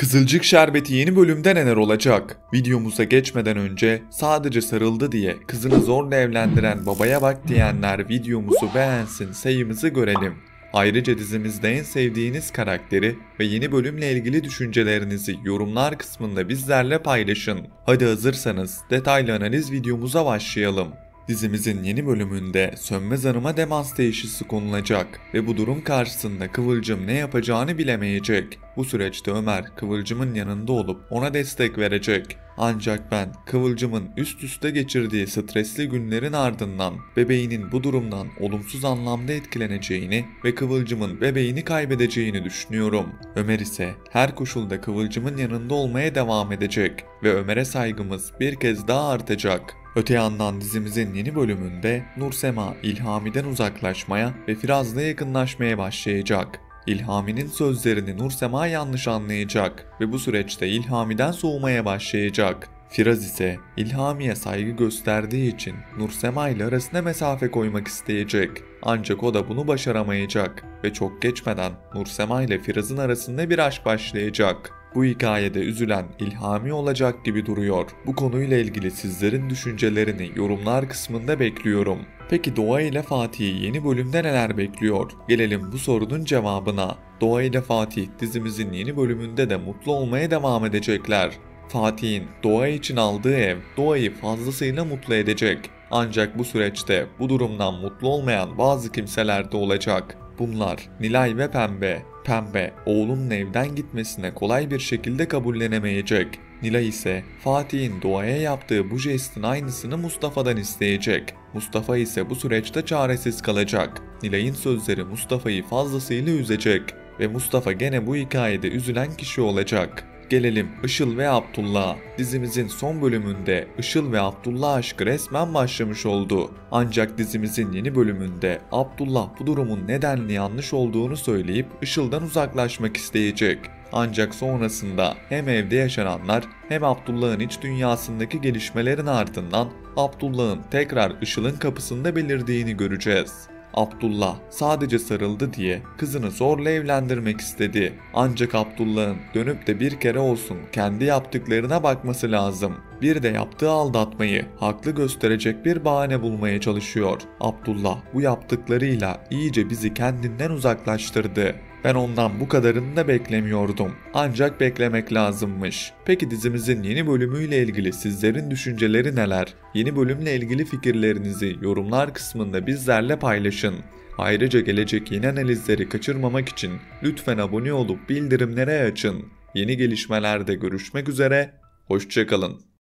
Kızılcık Şerbeti yeni bölümde neler olacak? Videomuza geçmeden önce sadece sarıldı diye kızını zorla evlendiren babaya bak diyenler videomuzu beğensin, sayımızı görelim. Ayrıca dizimizde en sevdiğiniz karakteri ve yeni bölümle ilgili düşüncelerinizi yorumlar kısmında bizlerle paylaşın. Hadi hazırsanız detaylı analiz videomuza başlayalım. Dizimizin yeni bölümünde Sönmez Hanım'a demans teşhisi konulacak ve bu durum karşısında Kıvılcım ne yapacağını bilemeyecek. Bu süreçte Ömer Kıvılcım'ın yanında olup ona destek verecek. Ancak ben Kıvılcım'ın üst üste geçirdiği stresli günlerin ardından bebeğinin bu durumdan olumsuz anlamda etkileneceğini ve Kıvılcım'ın bebeğini kaybedeceğini düşünüyorum. Ömer ise her koşulda Kıvılcım'ın yanında olmaya devam edecek ve Ömer'e saygımız bir kez daha artacak. Öte yandan dizimizin yeni bölümünde Nursema İlhami'den uzaklaşmaya ve Firaz'la yakınlaşmaya başlayacak. İlhami'nin sözlerini Nursema yanlış anlayacak ve bu süreçte İlhami'den soğumaya başlayacak. Firaz ise İlhami'ye saygı gösterdiği için Nursema ile arasına mesafe koymak isteyecek. Ancak o da bunu başaramayacak ve çok geçmeden Nursema ile Firaz'ın arasında bir aşk başlayacak. Bu hikayede üzülen İlhami olacak gibi duruyor. Bu konuyla ilgili sizlerin düşüncelerini yorumlar kısmında bekliyorum. Peki Doğa ile Fatih'i yeni bölümde neler bekliyor? Gelelim bu sorunun cevabına. Doğa ile Fatih dizimizin yeni bölümünde de mutlu olmaya devam edecekler. Fatih'in Doğa için aldığı ev Doğa'yı fazlasıyla mutlu edecek. Ancak bu süreçte bu durumdan mutlu olmayan bazı kimseler de olacak. Bunlar Nilay ve Pembe. Pembe, oğlunun evden gitmesine kolay bir şekilde kabullenemeyecek. Nilay ise Fatih'in Doğa'ya yaptığı bu jestin aynısını Mustafa'dan isteyecek. Mustafa ise bu süreçte çaresiz kalacak. Nilay'ın sözleri Mustafa'yı fazlasıyla üzecek ve Mustafa gene bu hikayede üzülen kişi olacak. Gelelim Işıl ve Abdullah'a. Dizimizin son bölümünde Işıl ve Abdullah aşkı resmen başlamış oldu. Ancak dizimizin yeni bölümünde Abdullah bu durumun nedenli yanlış olduğunu söyleyip Işıl'dan uzaklaşmak isteyecek. Ancak sonrasında hem evde yaşananlar hem Abdullah'ın iç dünyasındaki gelişmelerin ardından Abdullah'ın tekrar Işıl'ın kapısında belirdiğini göreceğiz. Abdullah sadece sarıldı diye kızını zorla evlendirmek istedi. Ancak Abdullah'ın dönüp de bir kere olsun kendi yaptıklarına bakması lazım. Bir de yaptığı aldatmayı haklı gösterecek bir bahane bulmaya çalışıyor. Abdullah bu yaptıklarıyla iyice bizi kendinden uzaklaştırdı. Ben ondan bu kadarını da beklemiyordum. Ancak beklemek lazımmış. Peki dizimizin yeni bölümüyle ilgili sizlerin düşünceleri neler? Yeni bölümle ilgili fikirlerinizi yorumlar kısmında bizlerle paylaşın. Ayrıca gelecek yeni analizleri kaçırmamak için lütfen abone olup bildirimleri açın. Yeni gelişmelerde görüşmek üzere, hoşça kalın.